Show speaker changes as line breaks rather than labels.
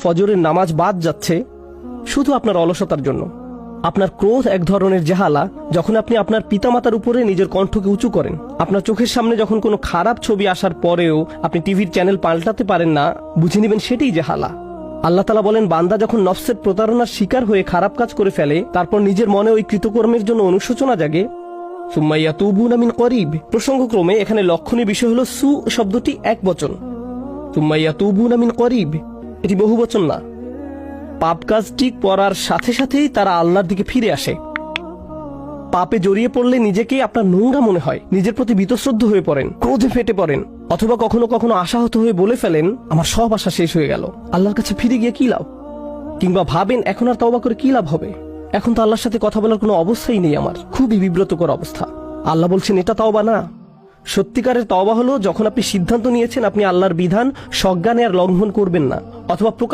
ফজরের নামাজ বাদ যাচ্ছে শুধু আপনার অলসতার জন্য। আপনার ক্রোধ এক ধরনের জাহালা, যখন আপনি আপনার পিতামাতার উপরে নিজের কণ্ঠকে উঁচু করেন। আপনার চোখের সামনে যখন কোনো খারাপ ছবি আসার পরেও আপনি টিভির চ্যানেল পাল্টাতে পারেন না, বুঝে নেবেন সেটাই জাহালা। আল্লাহ তাআলা বলেন, বান্দা যখন নফসের প্রতারণার শিকার হয়ে খারাপ কাজ করে ফেলে, তারপর নিজের মনে ওই কৃতকর্মের জন্য অনুশোচনা জাগে, সুম্মা ইয়াতুবুনা মিন করিব। প্রসঙ্গক্রমে এখানে লক্ষণীয় বিষয় হলো সু শব্দটি এক বচন, সুম্মা ইয়াতুবুনা মিন করিব এটি বহু বচন না। পাপ কাজটি করার সাথে সাথেই তারা আল্লাহর দিকে ফিরে আসে। পাপে জড়িয়ে পড়লে নিজেকে আপনার নোংরা মনে হয়, নিজের প্রতি বীতশ্রদ্ধ হয়ে পড়েন, ক্রোধে ফেটে পড়েন, অথবা কখনো কখনো আশাহত হয়ে বলে ফেলেন, আমার সব আশা শেষ হয়ে গেল, আল্লাহর কাছে ফিরে গিয়ে কি লাভ? কিংবা ভাবেন, এখন আর তওবা করে কি লাভ হবে, এখন তো আল্লাহর সাথে কথা বলার কোনো অবস্থাই নেই আমার। খুবই বিব্রতকর অবস্থা। আল্লাহ বলছেন, এটা তওবা না। সত্যিকারের তওবা হলো যখন আপনি সিদ্ধান্ত নিয়েছেন আপনি আল্লাহর বিধান সজ্ঞানে আর লঙ্ঘন করবেন না, অথবা